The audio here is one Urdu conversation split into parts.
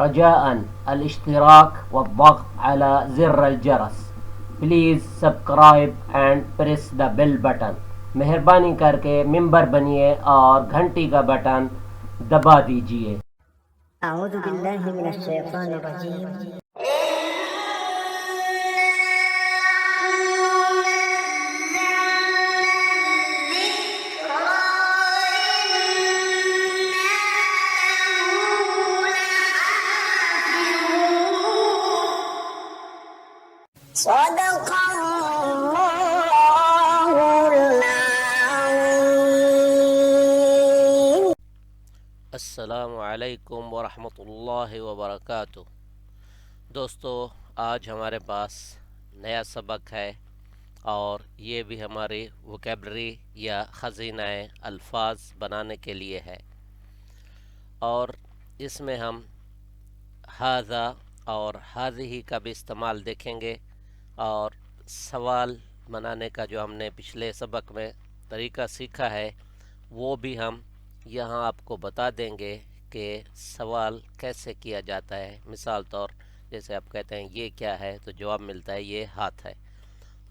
رجاء الاشتراك والضغط على زر الجرس. Please subscribe and press the bell button. مہربانی کر کے ممبر بنیے اور گھنٹی کا بٹن دبا دیجیے. اعوذ باللہ من الشیطان الرجیم. صدق اللہ العظیم. السلام علیکم ورحمۃ اللہ وبرکاتہ. دوستو، آج ہمارے پاس نیا سبق ہے اور یہ بھی ہماری ووکیبلری یا خزینہ الفاظ بنانے کے لیے ہے، اور اس میں ہم ھذا اور ھذہ کا بھی استعمال دیکھیں گے، اور سوال بنانے کا جو ہم نے پچھلے سبق میں طریقہ سیکھا ہے وہ بھی ہم یہاں آپ کو بتا دیں گے کہ سوال کیسے کیا جاتا ہے. مثال طور جیسے آپ کہتے ہیں یہ کیا ہے، تو جواب ملتا ہے یہ ہاتھ ہے.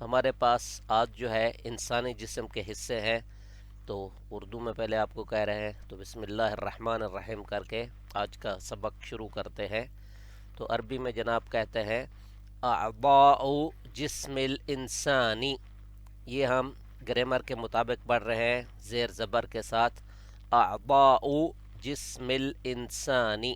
ہمارے پاس آج جو ہے انسانی جسم کے حصے ہیں، تو اردو میں پہلے آپ کو کہہ رہے ہیں، تو بسم اللہ الرحمن الرحیم کر کے آج کا سبق شروع کرتے ہیں. تو عربی میں جناب کہتے ہیں اعضاء جسم الانسانی. یہ ہم گرامر کے مطابق پڑھ رہے ہیں زیر زبر کے ساتھ. اعضاء جسم الانسانی.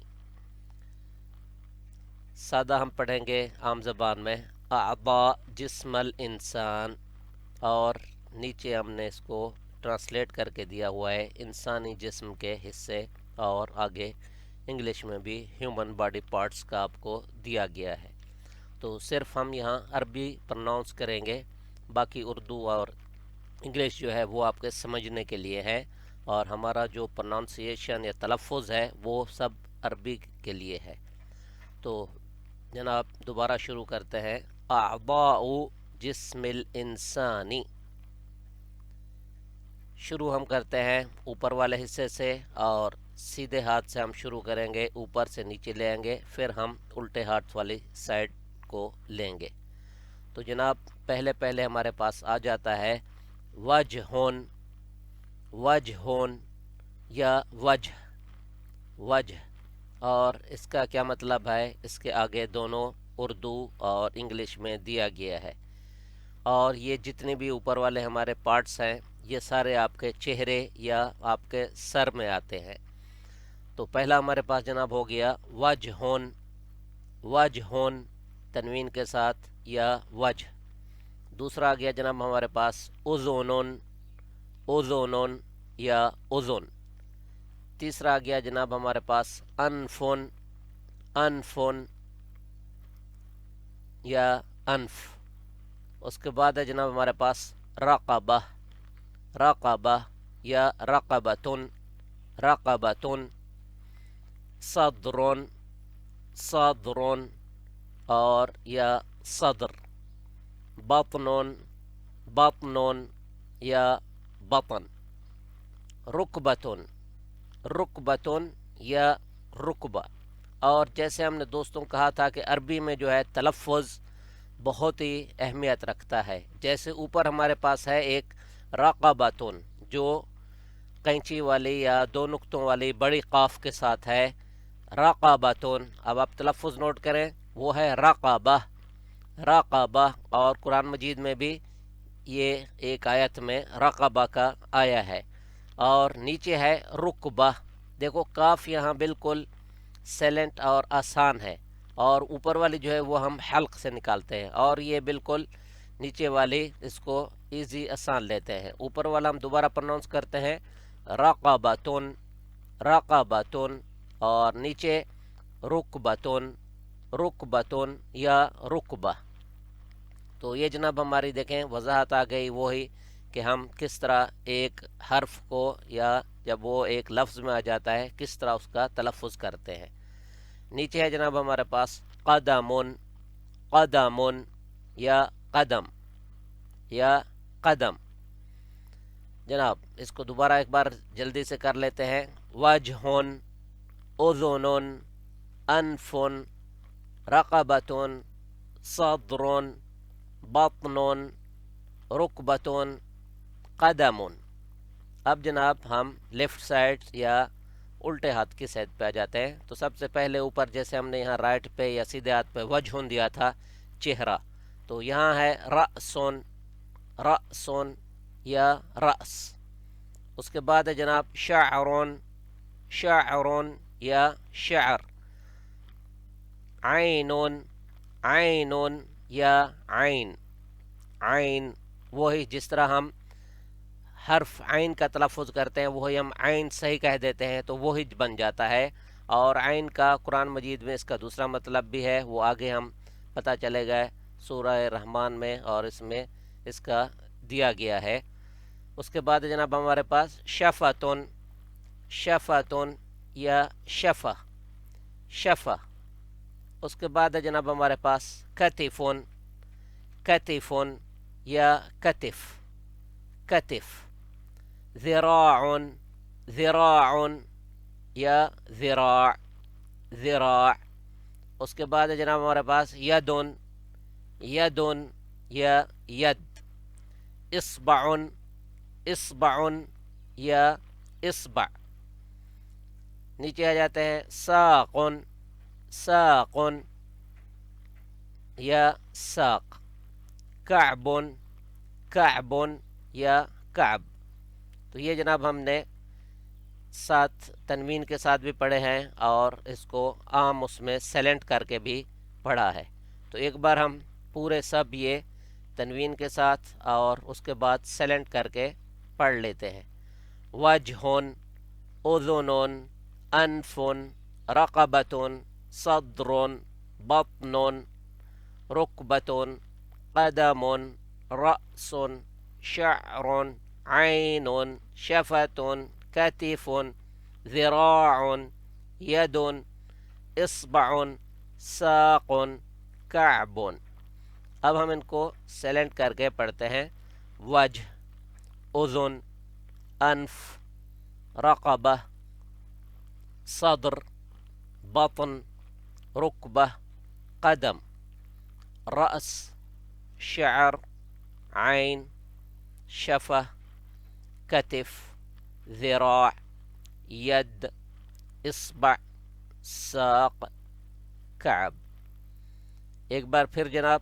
سادہ ہم پڑھیں گے عام زبان میں اعضاء جسم الانسان، اور نیچے ہم نے اس کو ٹرانسلیٹ کر کے دیا ہوا ہے انسانی جسم کے حصے، اور آگے انگلش میں بھی ہیومن باڈی پارٹس کا آپ کو دیا گیا ہے. تو صرف ہم یہاں عربی پروناؤنس کریں گے، باقی اردو اور انگلش جو ہے وہ آپ کے سمجھنے کے لیے ہے، اور ہمارا جو پروناؤنسیشن یا تلفظ ہے وہ سب عربی کے لیے ہے. تو جناب دوبارہ شروع کرتے ہیں. اعضاء جسم الانسانی. شروع ہم کرتے ہیں اوپر والے حصے سے، اور سیدھے ہاتھ سے ہم شروع کریں گے، اوپر سے نیچے لے آئیں گے، پھر ہم الٹے ہاتھ والی سائڈ کو لیں گے. تو جناب پہلے ہمارے پاس آ جاتا ہے وجہن. وجہن یا وجہ، اور اس کا کیا مطلب ہے، اس کے آگے دونوں اردو اور انگلش میں دیا گیا ہے. اور یہ جتنے بھی اوپر والے ہمارے پارٹس ہیں یہ سارے آپ کے چہرے یا آپ کے سر میں آتے ہیں. تو پہلا ہمارے پاس جناب ہو گیا وجہن. وجہن تنوین کے ساتھ یا وجہ. دوسرا آ گیا جناب ہمارے پاس اذنن. اذنن یا اذن. تیسرا آ گیا جناب ہمارے پاس انفن. انفن یا انف. اس کے بعد ہے جناب ہمارے پاس رقبہ. رقبہ یا رقبتن. رقبتن. صدرن. صدرن اور یا صدر. بطن. بطن یا بطن. رکبتن. رکبتن یا رکبہ. اور جیسے ہم نے دوستوں کہا تھا کہ عربی میں جو ہے تلفظ بہت ہی اہمیت رکھتا ہے. جیسے اوپر ہمارے پاس ہے ایک رقبتن جو قینچی والی یا دو نقطوں والی بڑی قاف کے ساتھ ہے. رقبتن، اب آپ تلفظ نوٹ کریں، وہ ہے رقبہ. رقبہ. اور قرآن مجید میں بھی یہ ایک آیت میں رقبہ کا آیا ہے. اور نیچے ہے رکبہ. دیکھو کاف یہاں بالکل سیلنٹ اور آسان ہے، اور اوپر والی جو ہے وہ ہم حلق سے نکالتے ہیں، اور یہ بالکل نیچے والی اس کو ایزی آسان لیتے ہیں. اوپر والا ہم دوبارہ پروناؤنس کرتے ہیں رقبتن. رقبتن. اور نیچے رکبتن. رکبتن یا رکبہ. تو یہ جناب ہماری دیکھیں وضاحت آ گئی وہی کہ ہم کس طرح ایک حرف کو یا جب وہ ایک لفظ میں آ جاتا ہے کس طرح اس کا تلفظ کرتے ہیں. نیچے ہے جناب ہمارے پاس قدمن. قدمن یا قدم یا قدم. جناب اس کو دوبارہ ایک بار جلدی سے کر لیتے ہیں. وجہن. اذنن. أنف رقبة صدر بطن رکبتون قدمون. اب جناب ہم لیفٹ سائڈ یا الٹے ہاتھ کی سائڈ پہ آ جاتے ہیں. تو سب سے پہلے اوپر جیسے ہم نے یہاں رائٹ پہ یا سیدھے ہاتھ پہ وجہن دیا تھا چہرہ، تو یہاں ہے رأسون، رأسون یا رأس. اس کے بعد ہے جناب شعرون، شعرون یا شعر. عینون، عینون یا عین، عین وہی جس طرح ہم حرف عین کا تلفظ کرتے ہیں وہی ہم عین صحیح کہہ دیتے ہیں تو وہی بن جاتا ہے. اور عین کا قرآن مجید میں اس کا دوسرا مطلب بھی ہے، وہ آگے ہم پتہ چلے گا سورہ رحمان میں، اور اس میں اس کا دیا گیا ہے. اس کے بعد جناب ہمارے پاس شفتون، شفتون یا شفہ، شفہ. اس کے بعد جناب ہمارے پاس کتفون، کتفون یا کتف، کتف. ذراع، ذراع یا ذراع، ذراع. اس کے بعد جناب ہمارے پاس یدون، یدون یا ید. اصبع، اصبع یا اصبع. نیچے آ جاتے ہیں ساقن، ساقن یا ساق. کعبن، کعبن یا کعب. تو یہ جناب ہم نے ساتھ تنوین کے ساتھ بھی پڑھے ہیں اور اس کو عام اس میں سیلنٹ کر کے بھی پڑھا ہے. تو ایک بار ہم پورے سب یہ تنوین کے ساتھ اور اس کے بعد سیلنٹ کر کے پڑھ لیتے ہیں. وجہن، اذنن، انفن، رقبتن، صدرن، بطنن، رکبتن، قدمن، رأسن، شعرن، عینن، شفتن، کتفن، ذراع، یدن، اصبعن، ساقن، کعبن. اب ہم ان کو سیلنٹ کر کے پڑھتے ہیں. وجہ، اذن، انف، رقبہ، صدر، بطن، رکبہ، قدم، رأس، شعر، عین، شفہ، کتف، ذراع، ید، اصبع، ساق، کعب. ایک بار پھر جناب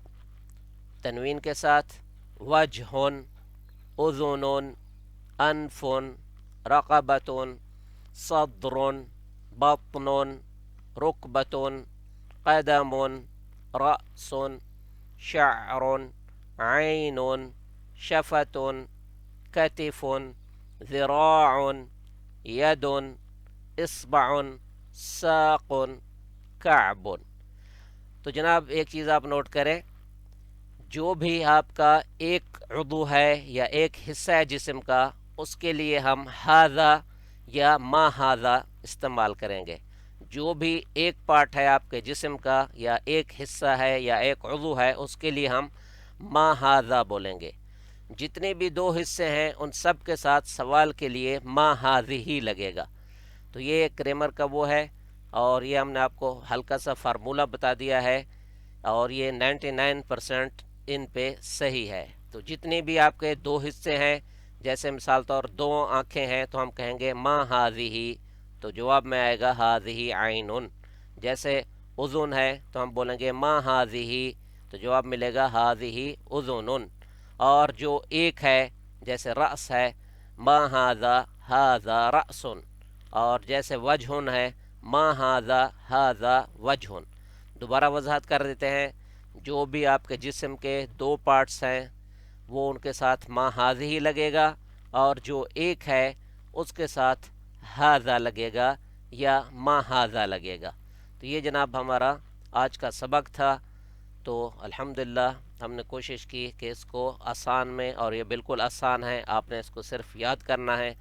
تنوین کے ساتھ. وجہن، اذنن، انفن، رقبتن، صدرن، بطن، رکبتن، قدمن، رأسن، شعرن، عینن، شفتن، کتفن، ذراع، یدن، اصبعن، ساقن، کعبن. تو جناب ایک چیز آپ نوٹ کریں، جو بھی آپ کا ایک عضو ہے یا ایک حصہ ہے جسم کا، اس کے لیے ہم ھذا یا ما ھذا استعمال کریں گے. جو بھی ایک پارٹ ہے آپ کے جسم کا یا ایک حصہ ہے یا ایک عضو ہے اس کے لیے ہم ما ھذا بولیں گے. جتنے بھی دو حصے ہیں ان سب کے ساتھ سوال کے لیے ما ھذہ لگے گا. تو یہ گرامر کا وہ ہے، اور یہ ہم نے آپ کو ہلکا سا فارمولہ بتا دیا ہے، اور یہ 99% ان پہ صحیح ہے. تو جتنے بھی آپ کے دو حصے ہیں، جیسے مثال طور دو آنکھیں ہیں تو ہم کہیں گے ما ھذہ، تو جواب میں آئے گا ھذہ عین. جیسے اذن ہے تو ہم بولیں گے ما ھذہ، تو جواب ملے گا ھذہ اذن. اور جو ایک ہے جیسے رأس ہے ما ھذا ھذا رأس. اور جیسے وجہن ہے ما ھذا ھذا وجہ. دوبارہ وضاحت کر دیتے ہیں، جو بھی آپ کے جسم کے دو پارٹس ہیں وہ ان کے ساتھ ما ھذہ لگے گا، اور جو ایک ہے اس کے ساتھ ھذا لگے گا یا ما ھذا لگے گا. تو یہ جناب ہمارا آج کا سبق تھا. تو الحمدللہ ہم نے کوشش کی کہ اس کو آسان میں، اور یہ بالکل آسان ہے، آپ نے اس کو صرف یاد کرنا ہے،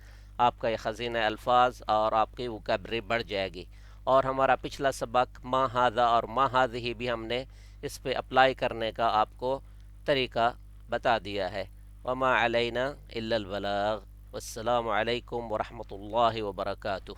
آپ کا یہ خزینہ الفاظ اور آپ کی وکیبلری بڑھ جائے گی. اور ہمارا پچھلا سبق ما ھذا اور ما ھذہ بھی ہم نے اس پہ اپلائی کرنے کا آپ کو طریقہ بتا دیا ہے. وما علینا الا البلاغ. والسلام علیکم ورحمۃ اللہ وبرکاتہ.